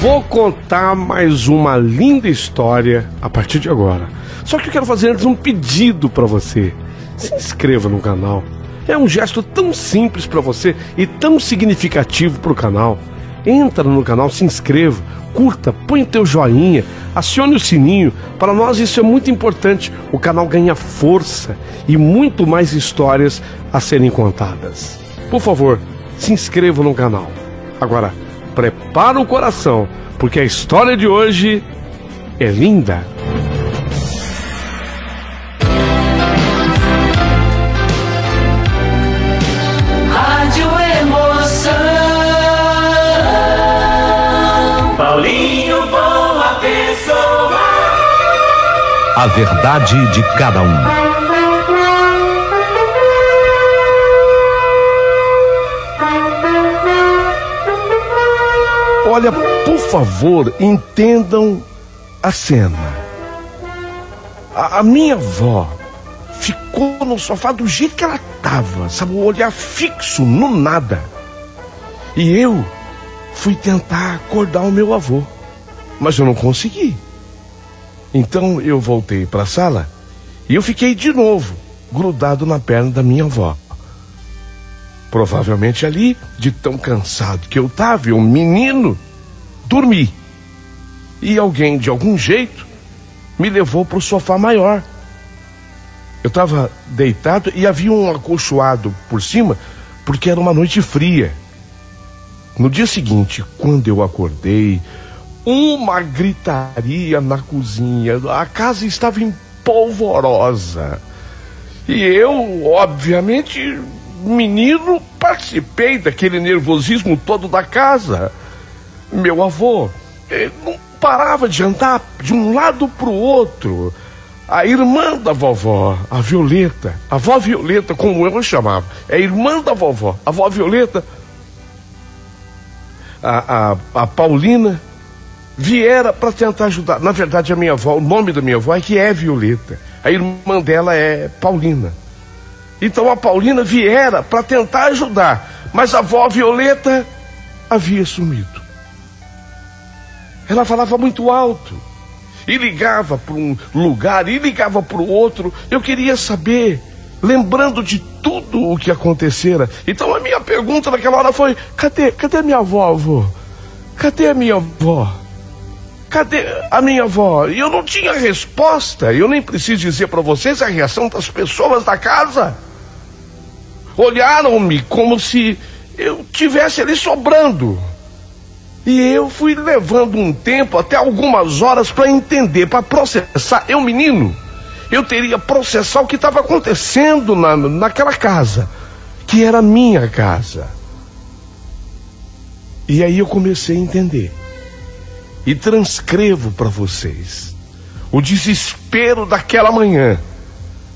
Vou contar mais uma linda história a partir de agora. Só que eu quero fazer antes um pedido para você. Se inscreva no canal. É um gesto tão simples para você e tão significativo para o canal. Entra no canal, se inscreva, curta, põe o teu joinha, acione o sininho. Para nós isso é muito importante. O canal ganha força e muito mais histórias a serem contadas. Por favor, se inscreva no canal. Agora, prepara o coração, porque a história de hoje é linda. Rádio Emoção. Paulinho, boa pessoa. A verdade de cada um. Olha, por favor, entendam a cena. A minha avó ficou no sofá do jeito que ela estava, sabe, o olhar fixo no nada. E eu fui tentar acordar o meu avô, mas eu não consegui. Então eu voltei para a sala e eu fiquei de novo grudado na perna da minha avó. Provavelmente ali, de tão cansado que eu estava, um menino, dormi. E alguém, de algum jeito, me levou para o sofá maior. Eu estava deitado e havia um acolchoado por cima, porque era uma noite fria. No dia seguinte, quando eu acordei, uma gritaria na cozinha. A casa estava em polvorosa. E eu, obviamente, menino, participei daquele nervosismo todo da casa. Meu avô não parava de andar de um lado para o outro. A irmã da vovó, a Violeta, a vó Violeta, como eu a chamava, é a irmã da vovó, a vó Violeta, a Paulina, viera para tentar ajudar. Na verdade, a minha avó, o nome da minha avó é que é Violeta. A irmã dela é Paulina. Então a Paulina viera para tentar ajudar, mas a vó Violeta havia sumido. Ela falava muito alto e ligava para um lugar e ligava para o outro. Eu queria saber, lembrando de tudo o que acontecera. Então a minha pergunta naquela hora foi: cadê minha avó, avô? Cadê a minha avó? Cadê a minha avó? E eu não tinha resposta. Eu nem preciso dizer para vocês a reação das pessoas da casa. Olharam-me como se eu tivesse ali sobrando. E eu fui levando um tempo, até algumas horas, para entender, para processar. Eu, menino, eu teria processar o que estava acontecendo naquela casa, que era minha casa. E aí eu comecei a entender. E transcrevo para vocês o desespero daquela manhã.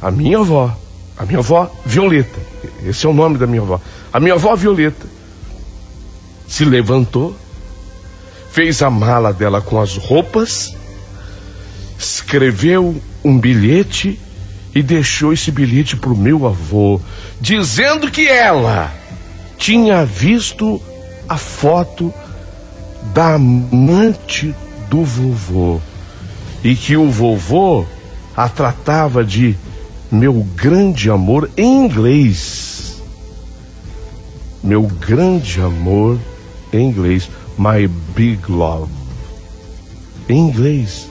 A minha avó Violeta, esse é o nome da minha avó. A minha avó Violeta se levantou, fez a mala dela com as roupas, escreveu um bilhete e deixou esse bilhete para o meu avô, dizendo que ela tinha visto a foto da amante do vovô e que o vovô a tratava de meu grande amor em inglês. Meu grande amor em inglês. My big love. Em inglês.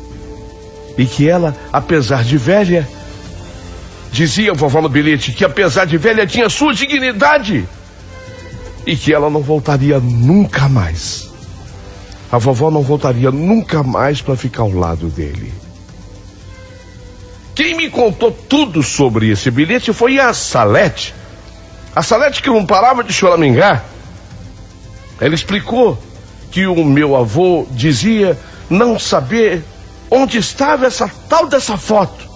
E que ela, apesar de velha, dizia a vovó no bilhete que apesar de velha tinha sua dignidade e que ela não voltaria nunca mais. A vovó não voltaria nunca mais para ficar ao lado dele. Quem me contou tudo sobre esse bilhete foi a Salete. A Salete, que não parava de choramingar. Ela explicou que o meu avô dizia não saber onde estava essa tal dessa foto.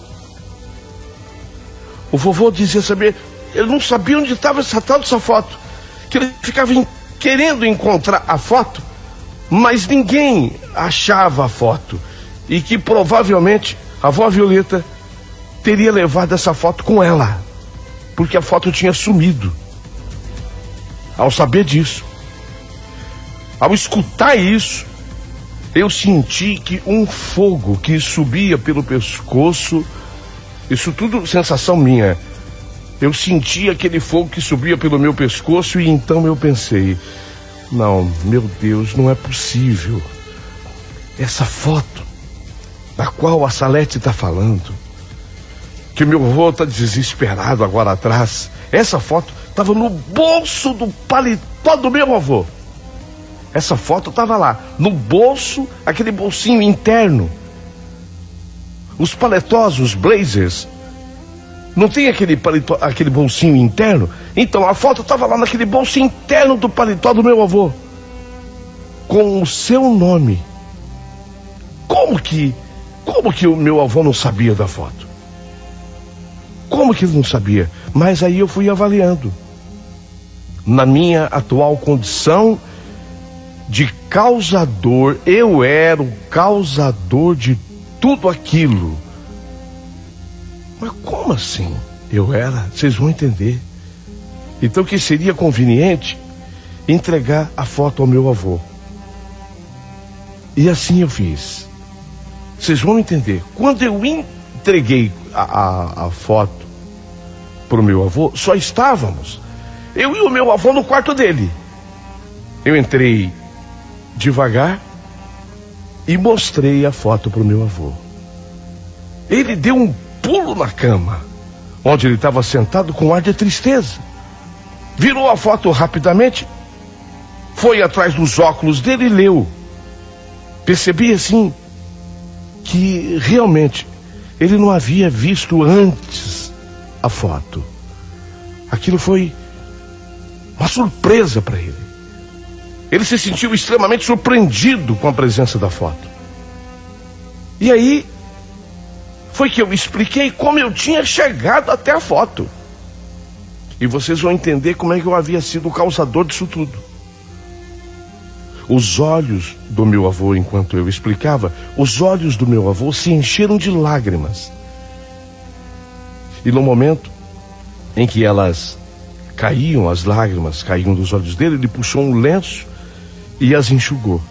O vovô dizia saber, ele não sabia onde estava essa tal dessa foto. Que ele ficava querendo encontrar a foto, mas ninguém achava a foto. E que provavelmente a vó Violeta teria levado essa foto com ela, porque a foto tinha sumido. Ao saber disso, ao escutar isso, eu senti que um fogo que subia pelo pescoço, isso tudo sensação minha, eu senti aquele fogo que subia pelo meu pescoço e então eu pensei, não, meu Deus, não é possível. Essa foto da qual a Salete está falando, que meu avô está desesperado agora atrás, essa foto estava no bolso do paletó do meu avô. Essa foto estava lá, no bolso, aquele bolsinho interno. Os paletós, os blazers, não tem aquele paletó, aquele bolsinho interno? Então a foto estava lá naquele bolso interno do paletó do meu avô, com o seu nome. Como que o meu avô não sabia da foto? Como que ele não sabia? Mas aí eu fui avaliando. Na minha atual condição de causador, eu era o causador de tudo aquilo. Mas como assim? Eu era? Vocês vão entender. Então que seria conveniente entregar a foto ao meu avô. E assim eu fiz. Vocês vão entender. Quando eu entreguei a foto para o meu avô, só estávamos eu e o meu avô no quarto dele. Eu entrei devagar e mostrei a foto para o meu avô. Ele deu um pulo na cama, onde ele estava sentado com ar de tristeza. Virou a foto rapidamente, foi atrás dos óculos dele e leu. Percebi assim que realmente ele não havia visto antes a foto. Aquilo foi uma surpresa para ele. Ele se sentiu extremamente surpreendido com a presença da foto. E aí foi que eu expliquei como eu tinha chegado até a foto. E vocês vão entender como é que eu havia sido o causador disso tudo. Os olhos do meu avô, enquanto eu explicava, os olhos do meu avô se encheram de lágrimas. E no momento em que elas caíam, as lágrimas caíam dos olhos dele, ele puxou um lenço e as enxugou.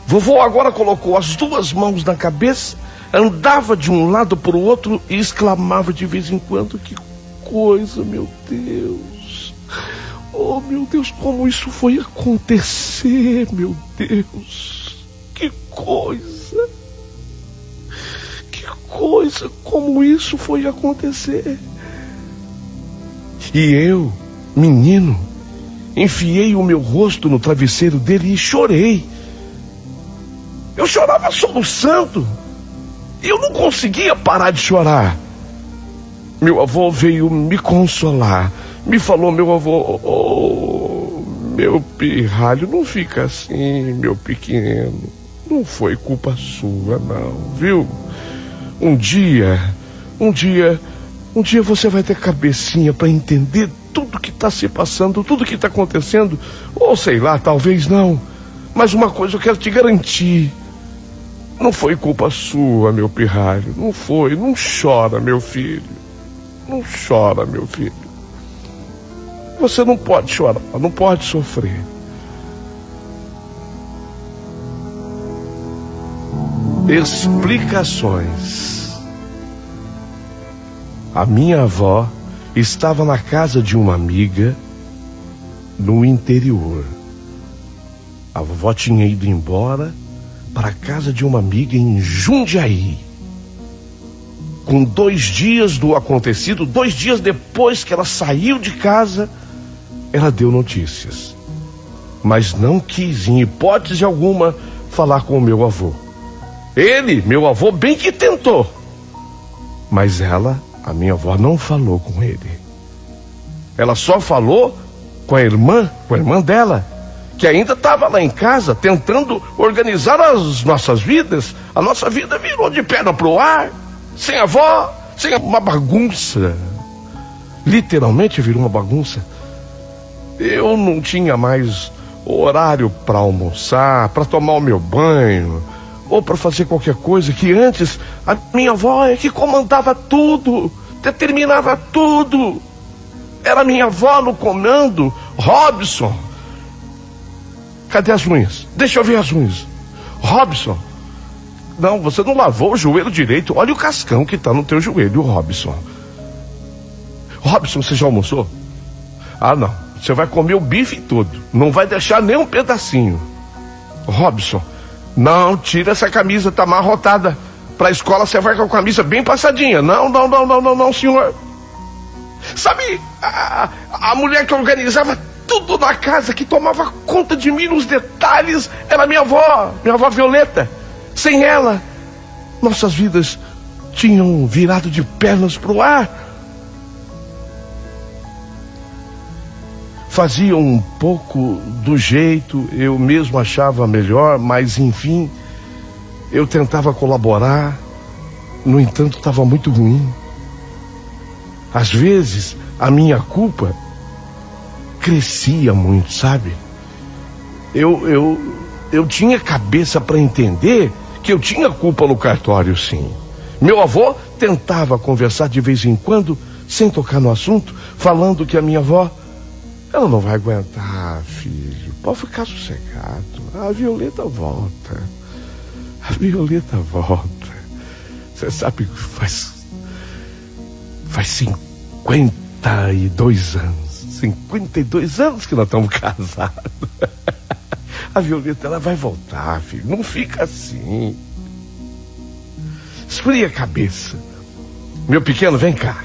Vovô agora colocou as duas mãos na cabeça, andava de um lado para o outro e exclamava de vez em quando: que coisa, meu Deus! Oh, meu Deus, como isso foi acontecer, meu Deus! Que coisa! Que coisa, como isso foi acontecer! E eu, menino, enfiei o meu rosto no travesseiro dele e chorei. Eu chorava soluçando. E eu não conseguia parar de chorar. Meu avô veio me consolar. Me falou, meu avô: oh, meu pirralho, não fica assim, meu pequeno. Não foi culpa sua, não, viu? Um dia você vai ter cabecinha para entender tudo que está se passando, tudo que está acontecendo. Ou sei lá, talvez não. Mas uma coisa eu quero te garantir: não foi culpa sua, meu pirralho. Não foi. Não chora, meu filho. Não chora, meu filho. Você não pode chorar, não pode sofrer. Explicações. A minha avó estava na casa de uma amiga no interior. A vovó tinha ido embora para a casa de uma amiga em Jundiaí. Com 2 dias do acontecido, 2 dias depois que ela saiu de casa, ela deu notícias. Mas não quis, em hipótese alguma, falar com o meu avô. Ele, meu avô, bem que tentou. Mas ela, a minha avó, não falou com ele. Ela só falou com a irmã dela, que ainda estava lá em casa, tentando organizar as nossas vidas. A nossa vida virou de perna pro ar, sem avó, sem uma bagunça. Literalmente virou uma bagunça. Eu não tinha mais horário para almoçar, para tomar o meu banho, ou para fazer qualquer coisa, que antes a minha avó é que comandava tudo, determinava tudo. Era minha avó no comando, Robson. Cadê as unhas? Deixa eu ver as unhas. Robson, não, você não lavou o joelho direito. Olha o cascão que tá no teu joelho, Robson. Robson, você já almoçou? Ah, não. Você vai comer o bife todo. Não vai deixar nem um pedacinho. Robson, não, tira essa camisa, tá amarrotada. Pra escola você vai com a camisa bem passadinha. Não, senhor. Sabe, a mulher que organizava tudo na casa, que tomava conta de mim nos detalhes, era minha avó Violeta. Sem ela, nossas vidas tinham virado de pernas pro ar. Fazia um pouco do jeito eu mesmo achava melhor, mas enfim, eu tentava colaborar. No entanto, estava muito ruim. Às vezes, a minha culpa crescia muito, sabe? Eu tinha cabeça para entender que eu tinha culpa no cartório, sim. Meu avô tentava conversar de vez em quando, sem tocar no assunto, falando que a minha avó, ela não vai aguentar, filho. Pode ficar sossegado. A Violeta volta. A Violeta volta. Você sabe que faz 52 anos. 52 anos que nós estamos casados. A Violeta, ela vai voltar, filho. Não fica assim. Esfria a cabeça. Meu pequeno, vem cá.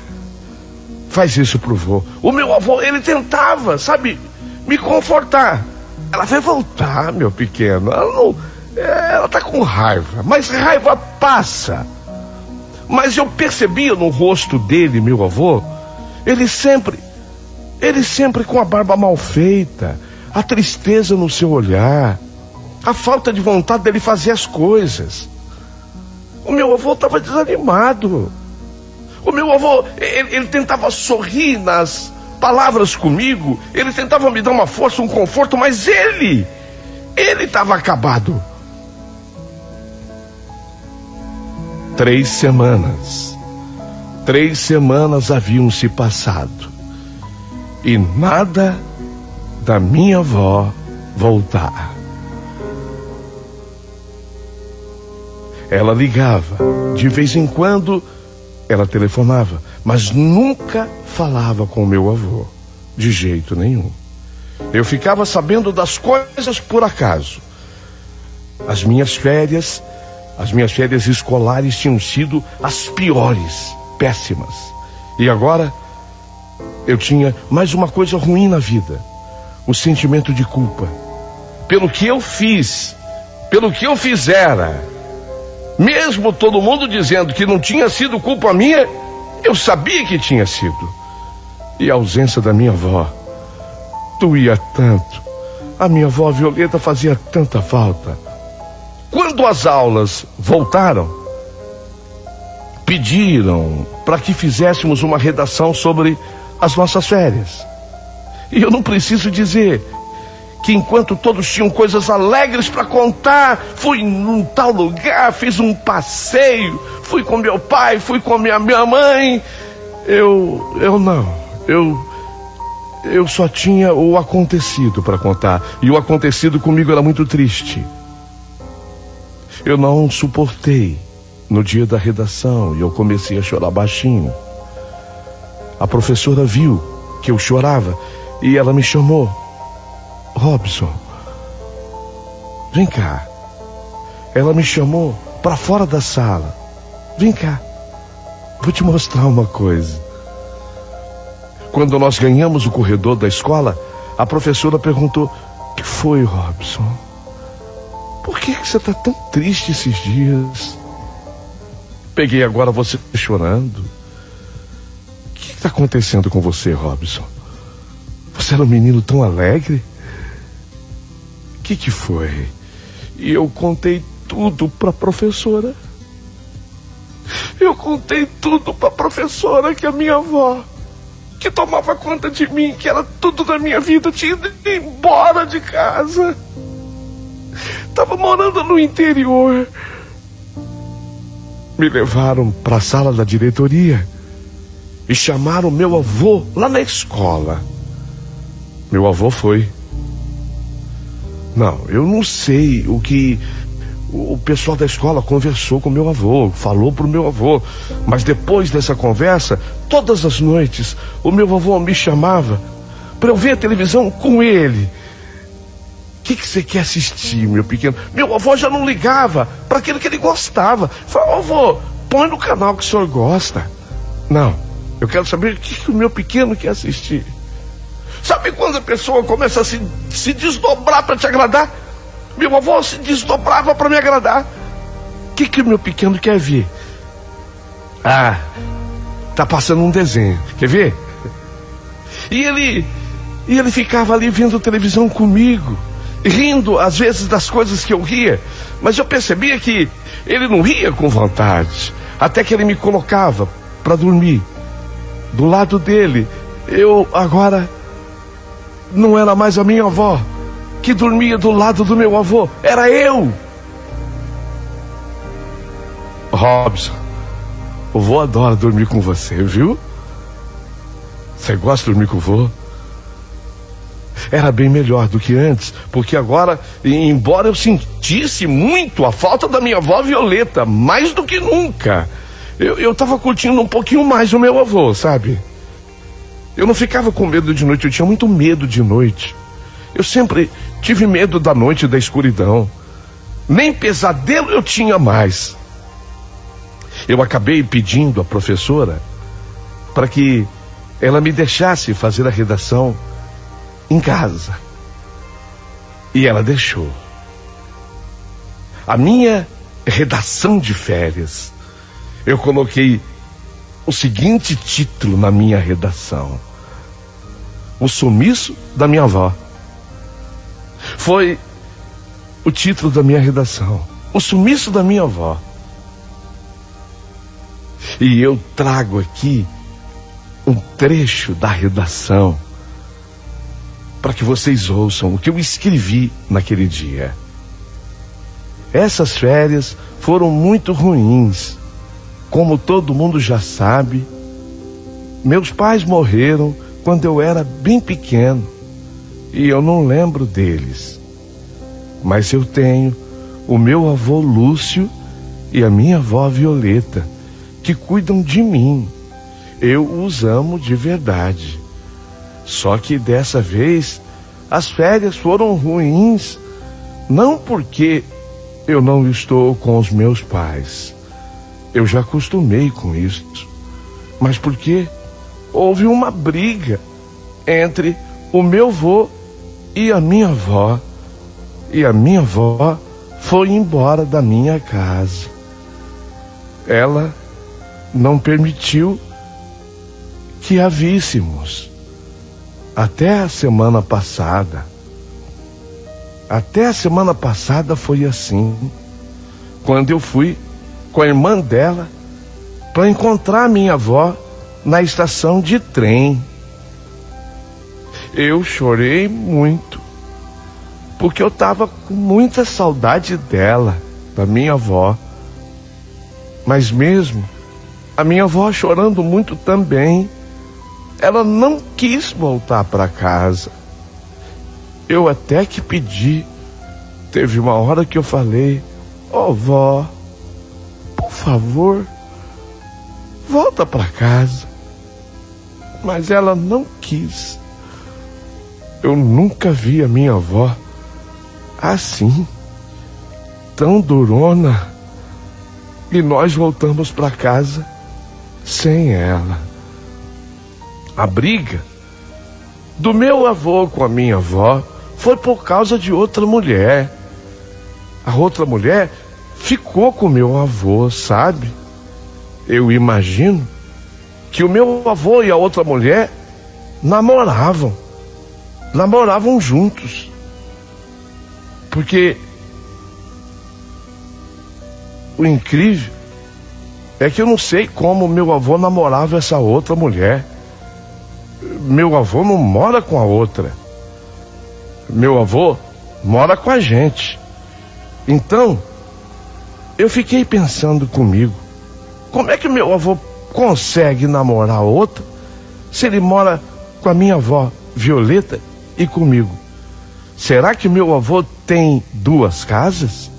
Faz isso pro vô. O meu avô, ele tentava, sabe, me confortar. Ela vai voltar, meu pequeno. Ela tá com raiva, mas raiva passa. Mas eu percebia no rosto dele, meu avô, ele sempre com a barba mal feita, a tristeza no seu olhar, a falta de vontade dele fazer as coisas. O meu avô estava desanimado. O meu avô, ele tentava sorrir nas palavras comigo, ele tentava me dar uma força, um conforto, mas ele estava acabado. 3 semanas haviam se passado e nada da minha avó voltar. Ela ligava, de vez em quando ela telefonava, mas nunca falava com o meu avô, de jeito nenhum. Eu ficava sabendo das coisas por acaso. As minhas férias escolares tinham sido as piores, péssimas. E agora eu tinha mais uma coisa ruim na vida: o sentimento de culpa. Pelo que eu fiz, pelo que eu fizera. Mesmo todo mundo dizendo que não tinha sido culpa minha, eu sabia que tinha sido. E a ausência da minha avó doía tanto. A minha avó Violeta fazia tanta falta. Quando as aulas voltaram, pediram para que fizéssemos uma redação sobre as nossas férias. E eu não preciso dizer que enquanto todos tinham coisas alegres para contar, fui num tal lugar, fiz um passeio, fui com meu pai, fui com minha mãe. Eu só tinha o acontecido para contar, e o acontecido comigo era muito triste. Eu não suportei no dia da redação e eu comecei a chorar baixinho. A professora viu que eu chorava e ela me chamou. Robson, vem cá. Ela me chamou para fora da sala. Vem cá, vou te mostrar uma coisa. Quando nós ganhamos o corredor da escola, a professora perguntou: o que foi, Robson? Por que você está tão triste esses dias? Peguei agora você chorando. O que está acontecendo com você, Robson? Você era um menino tão alegre. O que foi? E eu contei tudo para a professora. Eu contei tudo para a professora, que a minha avó, que tomava conta de mim, que era tudo da minha vida, tinha ido embora de casa. Estava morando no interior. Me levaram para a sala da diretoria e chamaram meu avô lá na escola. Meu avô foi. Não, eu não sei o que o pessoal da escola conversou com meu avô, falou pro meu avô, mas depois dessa conversa, todas as noites, o meu avô me chamava para eu ver a televisão com ele. O que você quer assistir, meu pequeno? Meu avô já não ligava para aquilo que ele gostava. Falava, avô, põe no canal que o senhor gosta. Não, eu quero saber o que o meu pequeno quer assistir. Sabe quando a pessoa começa a se desdobrar para te agradar? Meu avô se desdobrava para me agradar. O que o meu pequeno quer ver? Ah, tá passando um desenho. Quer ver? E ele ficava ali vendo televisão comigo, rindo às vezes das coisas que eu ria, mas eu percebia que ele não ria com vontade, até que ele me colocava para dormir do lado dele. Eu agora não era mais a minha avó que dormia do lado do meu avô, era eu. Robson, o vô adora dormir com você, viu? Você gosta de dormir com o vô? Era bem melhor do que antes, porque agora, embora eu sentisse muito a falta da minha avó Violeta, mais do que nunca, eu tava curtindo um pouquinho mais o meu avô, sabe? Eu não ficava com medo de noite, eu tinha muito medo de noite. Eu sempre tive medo da noite e da escuridão. Nem pesadelo eu tinha mais. Eu acabei pedindo à professora para que ela me deixasse fazer a redação em casa. E ela deixou. A minha redação de férias, eu coloquei o seguinte título na minha redação: O Sumiço da Minha Avó. Foi o título da minha redação, O Sumiço da Minha Avó. E eu trago aqui um trecho da redação para que vocês ouçam o que eu escrevi naquele dia. Essas férias foram muito ruins. Como todo mundo já sabe, meus pais morreram quando eu era bem pequeno e eu não lembro deles. Mas eu tenho o meu avô Lúcio e a minha avó Violeta, que cuidam de mim. Eu os amo de verdade. Só que dessa vez as férias foram ruins, não porque eu não estou com os meus pais. Eu já acostumei com isso, mas porque houve uma briga entre o meu avô e a minha avó, e a minha avó foi embora da minha casa. Ela não permitiu que a víssemos até a semana passada. Até a semana passada foi assim, quando eu fui com a irmã dela para encontrar minha avó na estação de trem. Eu chorei muito, porque eu estava com muita saudade dela, da minha avó. Mas mesmo a minha avó chorando muito também, ela não quis voltar para casa. Eu até que pedi. Teve uma hora que eu falei: ó, vó, por favor, volta para casa. Mas ela não quis. Eu nunca vi a minha avó assim, tão durona. E nós voltamos para casa sem ela. A briga do meu avô com a minha avó foi por causa de outra mulher. A outra mulher ficou com meu avô, sabe? Eu imagino que o meu avô e a outra mulher namoravam juntos. Porque o incrível é que eu não sei como meu avô namorava essa outra mulher. Meu avô não mora com a outra. Meu avô mora com a gente. Então, eu fiquei pensando comigo: como é que meu avô consegue namorar outra se ele mora com a minha avó Violeta e comigo? Será que meu avô tem duas casas?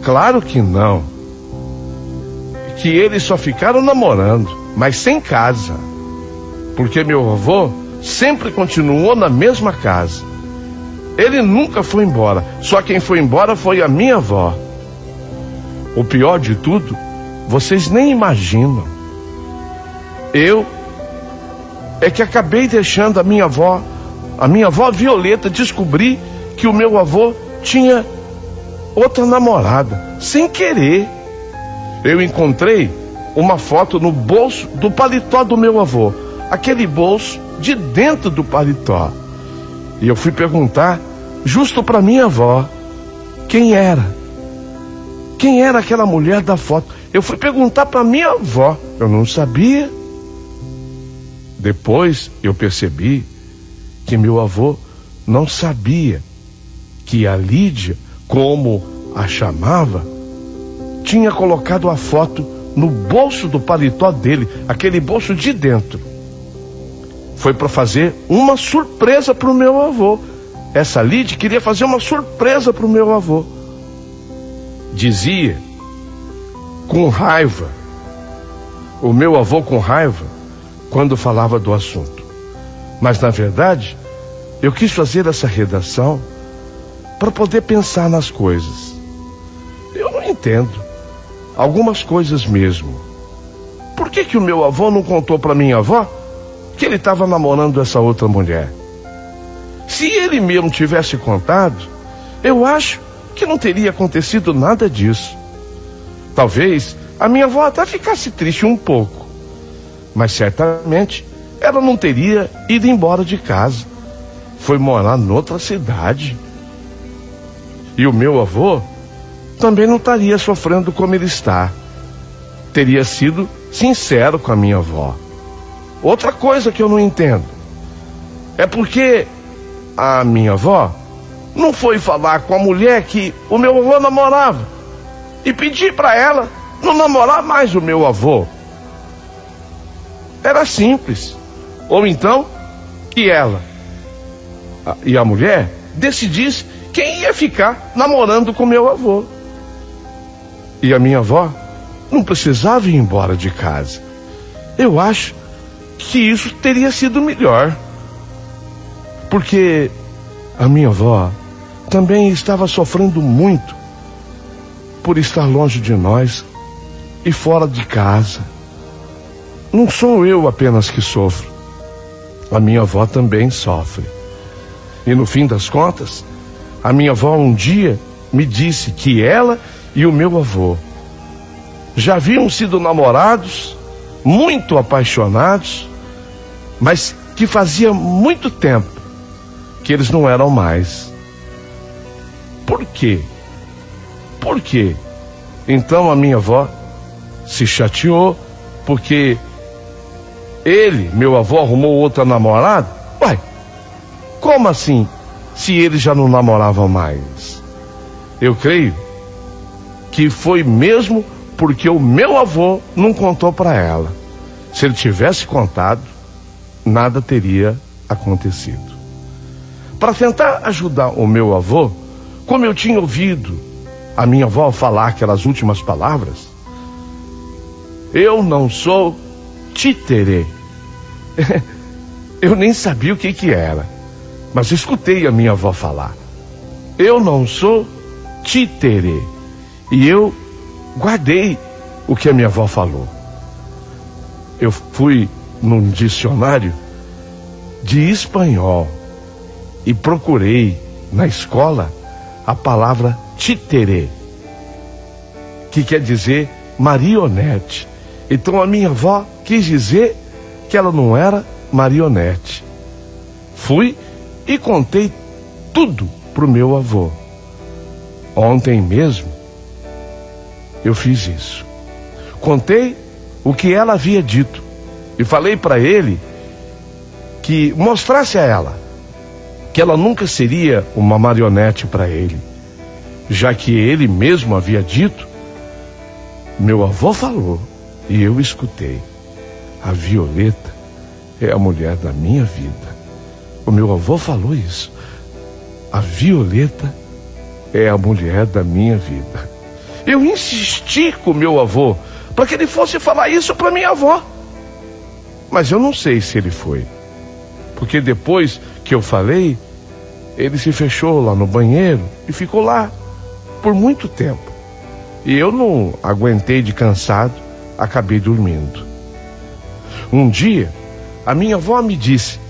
Claro que não. Que eles só ficaram namorando, mas sem casa. Porque meu avô sempre continuou na mesma casa. Ele nunca foi embora. Só quem foi embora foi a minha avó. O pior de tudo, vocês nem imaginam. Eu é que acabei deixando a minha avó Violeta, descobrir que o meu avô tinha outra namorada, sem querer. Eu encontrei uma foto no bolso do paletó do meu avô, aquele bolso de dentro do paletó. E eu fui perguntar justo para minha avó quem era aquela mulher da foto. Eu fui perguntar para minha avó, eu não sabia. Depois eu percebi que meu avô não sabia que a Lídia, como a chamava, tinha colocado a foto no bolso do paletó dele, aquele bolso de dentro. Foi para fazer uma surpresa para o meu avô. Essa Lídia queria fazer uma surpresa para o meu avô. Dizia, com raiva, o meu avô com raiva, quando falava do assunto. Mas, na verdade, eu quis fazer essa redação para poder pensar nas coisas. Eu não entendo algumas coisas mesmo. Por que o meu avô não contou para minha avó que ele estava namorando essa outra mulher? Se ele mesmo tivesse contado, eu acho que não teria acontecido nada disso. Talvez a minha avó até ficasse triste um pouco, mas certamente ela não teria ido embora de casa. Foi morar noutra cidade. E o meu avô também não estaria sofrendo como ele está. Teria sido sincero com a minha avó. Outra coisa que eu não entendo é porque a minha avó não foi falar com a mulher que o meu avô namorava e pedir para ela não namorar mais o meu avô. Era simples. Ou então que ela e a mulher decidisse quem ia ficar namorando com meu avô. E a minha avó não precisava ir embora de casa. Eu acho que isso teria sido melhor. Porque a minha avó também estava sofrendo muito por estar longe de nós e fora de casa. Não sou eu apenas que sofro. A minha avó também sofre. E no fim das contas, a minha avó um dia me disse que ela e o meu avô já haviam sido namorados, muito apaixonados, mas que fazia muito tempo que eles não eram mais. Por quê? Por quê? Então a minha avó se chateou porque ele, meu avô, arrumou outra namorada? Uai, como assim, se eles já não namoravam mais? Eu creio que foi mesmo porque o meu avô não contou para ela. Se ele tivesse contado, nada teria acontecido. Para tentar ajudar o meu avô, como eu tinha ouvido a minha avó falar aquelas últimas palavras, eu não sou títere. Eu nem sabia o que era, mas escutei a minha avó falar. Eu não sou títere. E eu guardei o que a minha avó falou. Eu fui num dicionário de espanhol e procurei na escola a palavra títere, que quer dizer marionete. Então a minha avó quis dizer que ela não era marionete. Fui e contei tudo pro meu avô. Ontem mesmo eu fiz isso. Contei o que ela havia dito e falei para ele que mostrasse a ela que ela nunca seria uma marionete para ele, já que ele mesmo havia dito. Meu avô falou e eu escutei: a Violeta é a mulher da minha vida. O meu avô falou isso. A Violeta é a mulher da minha vida. Eu insisti com meu avô para que ele fosse falar isso para minha avó. Mas eu não sei se ele foi. Porque depois que eu falei, ele se fechou lá no banheiro e ficou lá por muito tempo. E eu não aguentei de cansado, acabei dormindo. Um dia, a minha avó me disse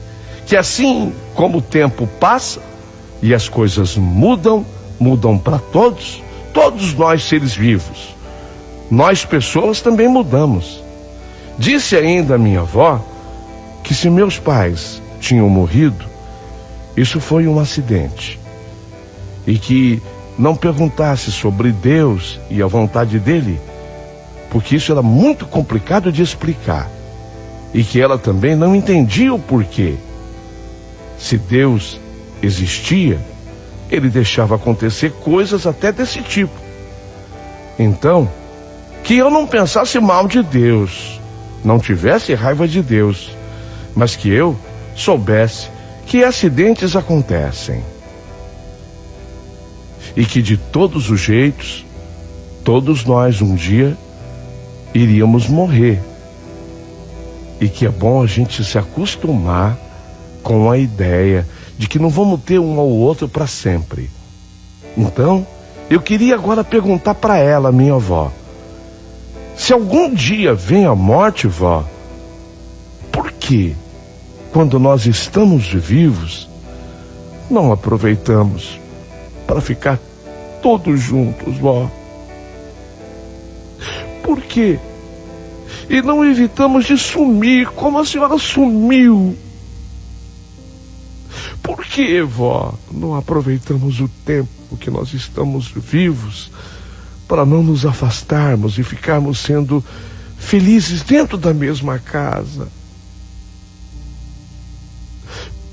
que assim como o tempo passa e as coisas mudam para todos nós seres vivos, nós pessoas também mudamos. Disse ainda a minha avó que se meus pais tinham morrido, isso foi um acidente. E que não perguntasse sobre Deus e a vontade dele, porque isso era muito complicado de explicar. E que ela também não entendia o porquê. Se Deus existia, ele deixava acontecer coisas até desse tipo. Então, que eu não pensasse mal de Deus, não tivesse raiva de Deus, mas que eu soubesse que acidentes acontecem. E que de todos os jeitos, todos nós um dia iríamos morrer. E que é bom a gente se acostumar com a ideia de que não vamos ter um ao outro para sempre. Então, eu queria agora perguntar para ela, minha avó, se algum dia vem a morte, vó, por que, quando nós estamos vivos, não aproveitamos para ficar todos juntos, vó? Por quê? E não evitamos de sumir como a senhora sumiu? Por que, vó, não aproveitamos o tempo que nós estamos vivos para não nos afastarmos e ficarmos sendo felizes dentro da mesma casa?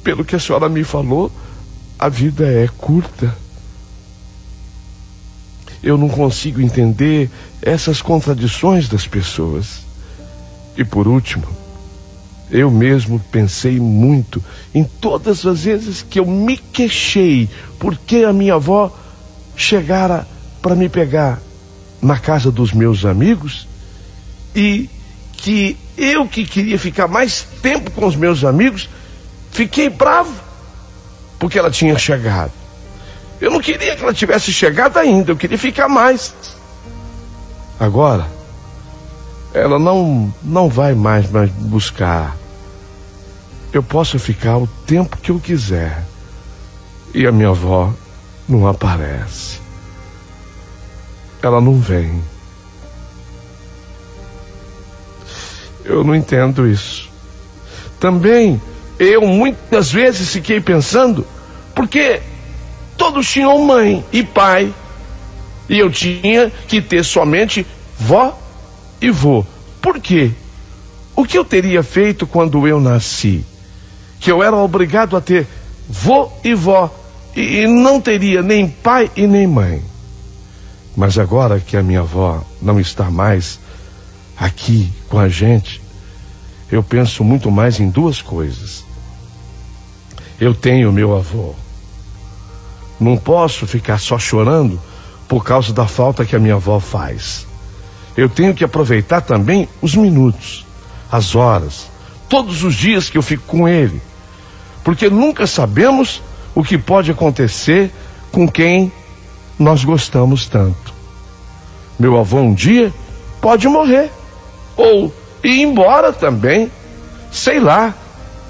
Pelo que a senhora me falou, a vida é curta. Eu não consigo entender essas contradições das pessoas. E por último, eu mesmo pensei muito em todas as vezes que eu me queixei porque a minha avó chegara para me pegar na casa dos meus amigos e que eu que queria ficar mais tempo com os meus amigos, fiquei bravo porque ela tinha chegado. Eu não queria que ela tivesse chegado ainda, eu queria ficar mais. Agora, ela não vai mais me buscar. Eu posso ficar o tempo que eu quiser. E a minha avó não aparece. Ela não vem. Eu não entendo isso. Também, eu muitas vezes fiquei pensando, porque todos tinham mãe e pai, e eu tinha que ter somente vó e vô. Por quê? O que eu teria feito quando eu nasci? Que eu era obrigado a ter vô e vó, e não teria nem pai e nem mãe. Mas agora que a minha avó não está mais aqui com a gente, eu penso muito mais em duas coisas. Eu tenho meu avô. Não posso ficar só chorando por causa da falta que a minha avó faz. Eu tenho que aproveitar também os minutos, as horas, todos os dias que eu fico com ele. Porque nunca sabemos o que pode acontecer com quem nós gostamos tanto. Meu avô um dia pode morrer, ou ir embora também, sei lá,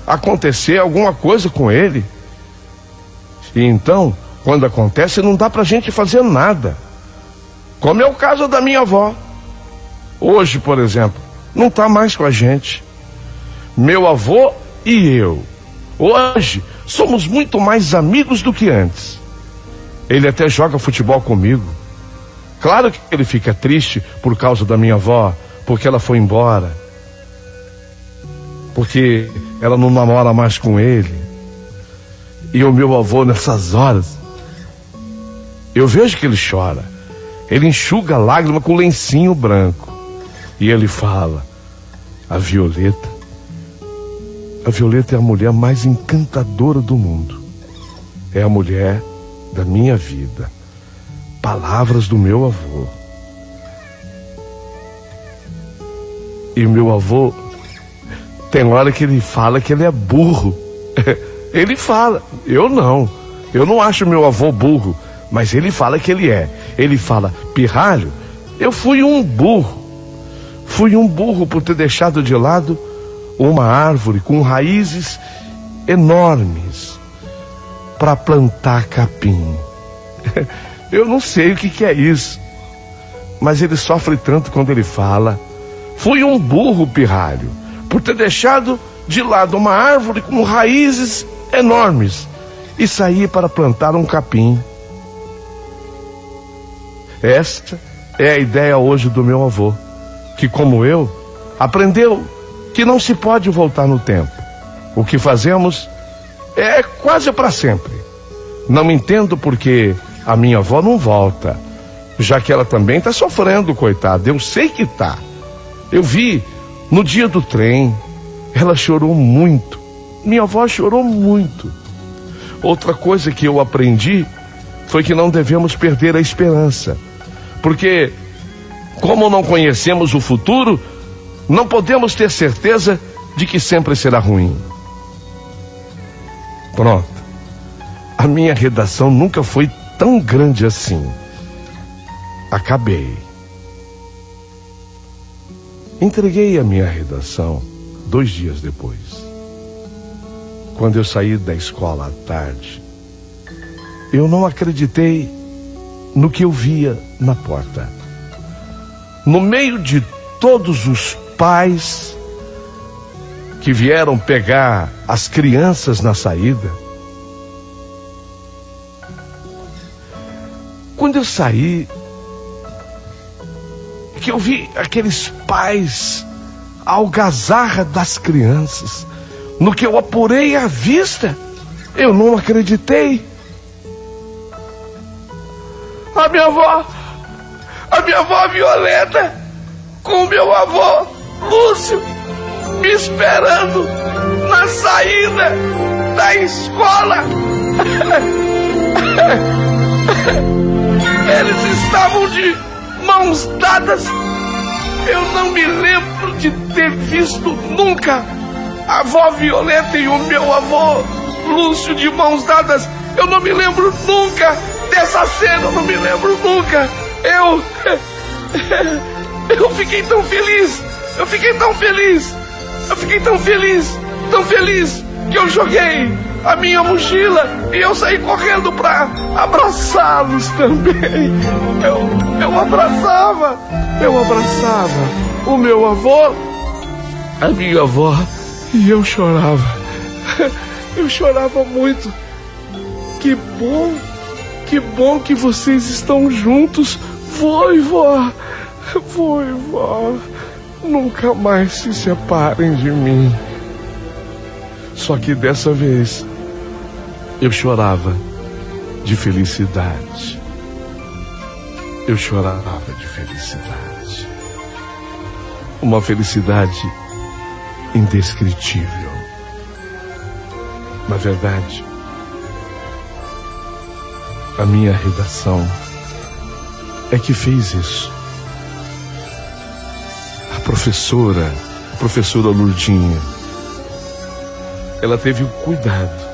acontecer alguma coisa com ele. E então, quando acontece, não dá pra gente fazer nada. Como é o caso da minha avó. Hoje, por exemplo, não está mais com a gente. Meu avô e eu, hoje, somos muito mais amigos do que antes. Ele até joga futebol comigo. Claro que ele fica triste por causa da minha avó, porque ela foi embora. Porque ela não namora mais com ele. E o meu avô, nessas horas, eu vejo que ele chora. Ele enxuga a lágrima com lencinho branco. E ele fala, a Violeta é a mulher mais encantadora do mundo. É a mulher da minha vida. Palavras do meu avô. E meu avô, tem hora que ele fala que ele é burro. Ele fala, eu não. Eu não acho meu avô burro, mas ele fala que ele é. Ele fala, pirralho, eu fui um burro. Fui um burro por ter deixado de lado uma árvore com raízes enormes para plantar capim. Eu não sei o que é isso, mas ele sofre tanto quando ele fala. Fui um burro, pirralho, por ter deixado de lado uma árvore com raízes enormes e sair para plantar um capim. Esta é a ideia hoje do meu avô, que, como eu, aprendeu que não se pode voltar no tempo. O que fazemos é quase para sempre. Não entendo porque a minha avó não volta, já que ela também está sofrendo, coitada. Eu sei que tá. Eu vi no dia do trem, ela chorou muito. Minha avó chorou muito. Outra coisa que eu aprendi foi que não devemos perder a esperança, porque como não conhecemos o futuro, não podemos ter certeza de que sempre será ruim. Pronto. A minha redação nunca foi tão grande assim. Acabei. Entreguei a minha redação 2 dias depois. Quando eu saí da escola à tarde, eu não acreditei no que eu via na porta. No meio de todos os pais que vieram pegar as crianças na saída, quando eu saí, que eu vi aqueles pais, a algazarra das crianças, no que eu apurei à vista, eu não acreditei. A minha avó Violeta, com o meu avô Lúcio, me esperando na saída da escola. Eles estavam de mãos dadas. Eu não me lembro de ter visto nunca a avó Violeta e o meu avô Lúcio de mãos dadas. Eu não me lembro nunca dessa cena, eu não me lembro nunca. Eu fiquei tão feliz, eu fiquei tão feliz que eu joguei a minha mochila e eu saí correndo para abraçá-los também. Eu abraçava o meu avô, a minha avó, e eu chorava. Eu chorava muito. Que bom que vocês estão juntos. Foi, vó. Nunca mais se separem de mim. Só que dessa vez eu chorava de felicidade. Eu chorava de felicidade. Uma felicidade indescritível. Na verdade, a minha redação é que fez isso. A professora Lourdinha, ela teve cuidado.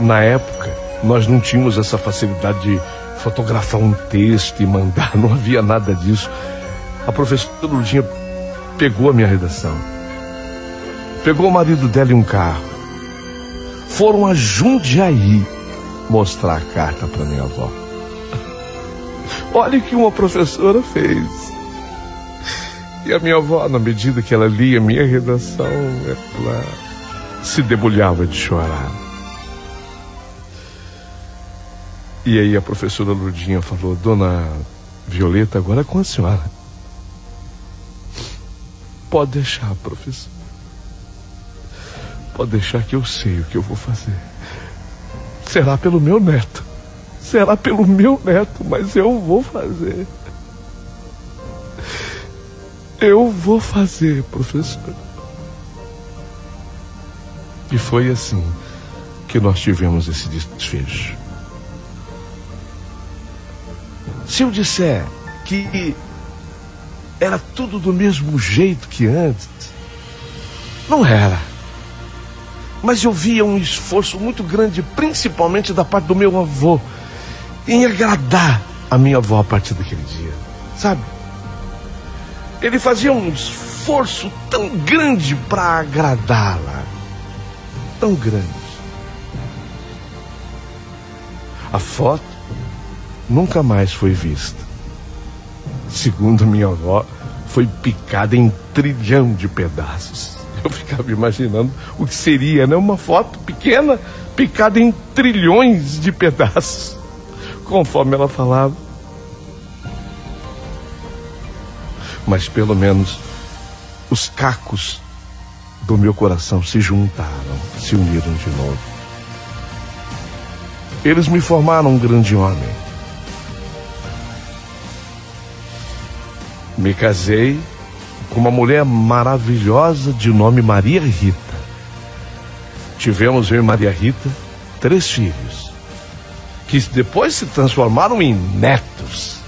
Na época, nós não tínhamos essa facilidade de fotografar um texto e mandar, não havia nada disso. A professora Lourdinha pegou a minha redação, pegou o marido dela em um carro, foram a Jundiaí mostrar a carta para minha avó. Olha o que uma professora fez. E a minha avó, na medida que ela lia a minha redação, ela se debulhava de chorar. E aí a professora Lourdinha falou: Dona Violeta, agora é com a senhora. Pode deixar, professor. Pode deixar que eu sei o que eu vou fazer. Será pelo meu neto. Será pelo meu neto, mas eu vou fazer. Eu vou fazer, professor. E foi assim que nós tivemos esse desfecho. Se eu disser que era tudo do mesmo jeito que antes, não era. Mas eu via um esforço muito grande, principalmente da parte do meu avô, em agradar a minha avó a partir daquele dia, sabe? Ele fazia um esforço tão grande para agradá-la, tão grande. A foto nunca mais foi vista. Segundo minha avó, foi picada em 1 trilhão de pedaços. Eu ficava imaginando o que seria, né? Uma foto pequena, picada em trilhões de pedaços, conforme ela falava. Mas pelo menos os cacos do meu coração se juntaram, se uniram de novo. Eles me formaram um grande homem. Me casei com uma mulher maravilhosa de nome Maria Rita. Tivemos, eu e Maria Rita, 3 filhos, que depois se transformaram em netos.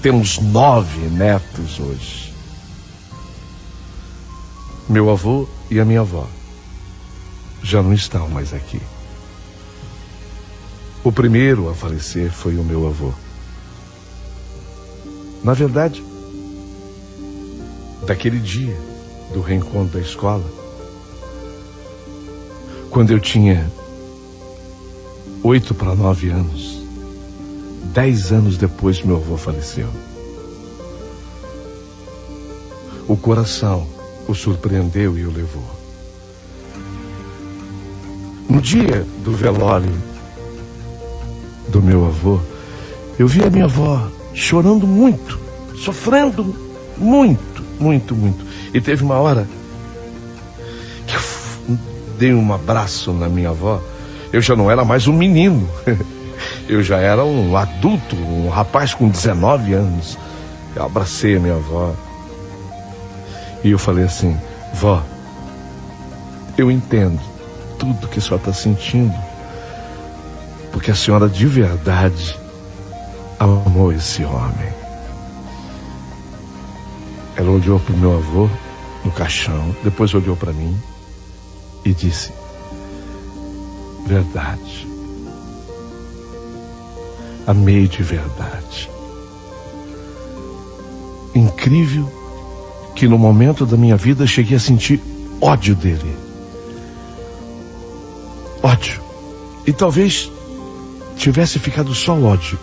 Temos 9 netos hoje. Meu avô e a minha avó já não estão mais aqui. O primeiro a falecer foi o meu avô. Na verdade, daquele dia do reencontro da escola, quando eu tinha 8 para 9 anos, 10 anos depois meu avô faleceu. O coração o surpreendeu e o levou. No dia do velório do meu avô, eu vi a minha avó chorando muito, sofrendo muito, muito, muito. E teve uma hora que eu dei um abraço na minha avó. Eu já não era mais um menino. Eu já era um adulto, um rapaz com 19 anos. Eu abracei a minha avó. E eu falei assim: vó, eu entendo tudo que a senhora está sentindo, porque a senhora de verdade amou esse homem. Ela olhou para o meu avô no caixão, depois olhou para mim e disse: verdade. Amei de verdade. Incrível que no momento da minha vida cheguei a sentir ódio dele. Ódio. E talvez tivesse ficado só ódio,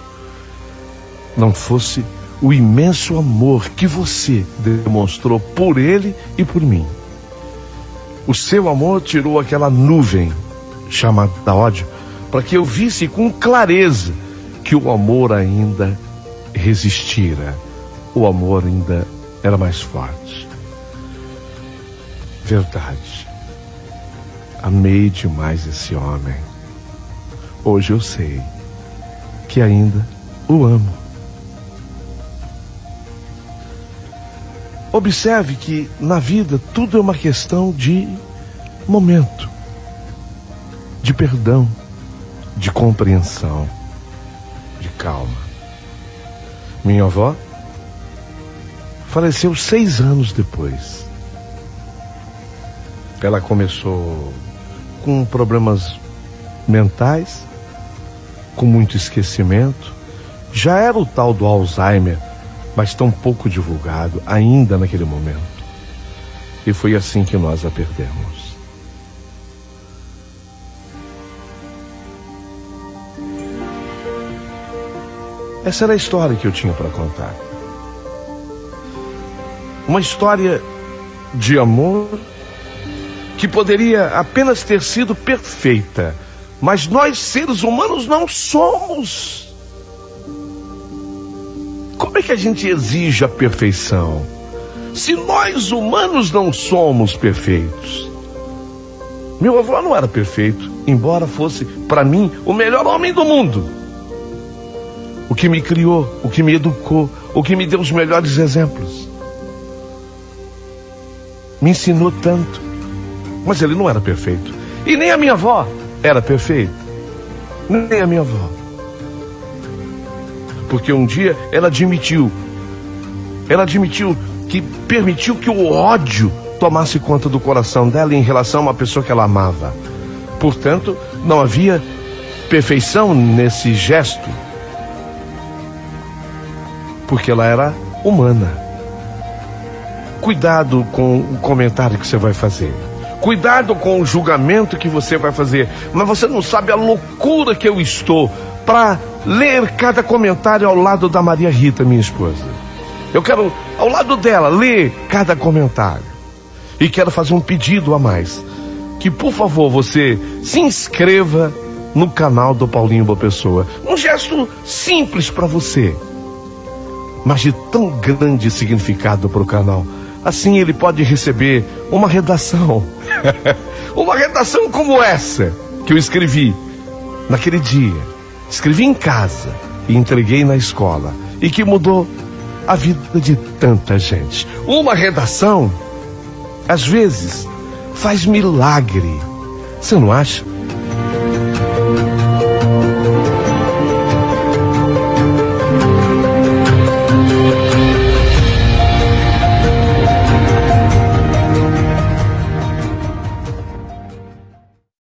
não fosse o imenso amor que você demonstrou por ele e por mim. O seu amor tirou aquela nuvem chamada ódio, para que eu visse com clareza que o amor ainda resistira, o amor ainda era mais forte. Verdade. Amei demais esse homem. Hoje eu sei que ainda o amo. Observe que na vida tudo é uma questão de momento, de perdão, de compreensão, de calma. Minha avó faleceu 6 anos depois. Ela começou com problemas mentais, com muito esquecimento. Já era o tal do Alzheimer, mas tão pouco divulgado ainda naquele momento. E foi assim que nós a perdemos. Essa era a história que eu tinha para contar. Uma história de amor que poderia apenas ter sido perfeita, mas nós, seres humanos, não somos. Como é que a gente exige a perfeição se nós, humanos, não somos perfeitos? Meu avô não era perfeito, embora fosse, para mim, o melhor homem do mundo. O que me criou, o que me educou, o que me deu os melhores exemplos. Me ensinou tanto, mas ele não era perfeito. E nem a minha avó era perfeita. Nem a minha avó. porque um dia ela admitiu que permitiu que o ódio tomasse conta do coração dela em relação a uma pessoa que ela amava. Portanto, não havia perfeição nesse gesto, porque ela era humana. Cuidado com o comentário que você vai fazer. Cuidado com o julgamento que você vai fazer. Mas você não sabe a loucura que eu estou para ler cada comentário ao lado da Maria Rita, minha esposa. Eu quero, ao lado dela, ler cada comentário. E quero fazer um pedido a mais. Que, por favor, você se inscreva no canal do Paulinho Boa Pessoa. Um gesto simples para você, mas de tão grande significado para o canal. Assim ele pode receber uma redação. Uma redação como essa que eu escrevi naquele dia. Escrevi em casa e entreguei na escola. E que mudou a vida de tanta gente. Uma redação, às vezes, faz milagre. Você não acha?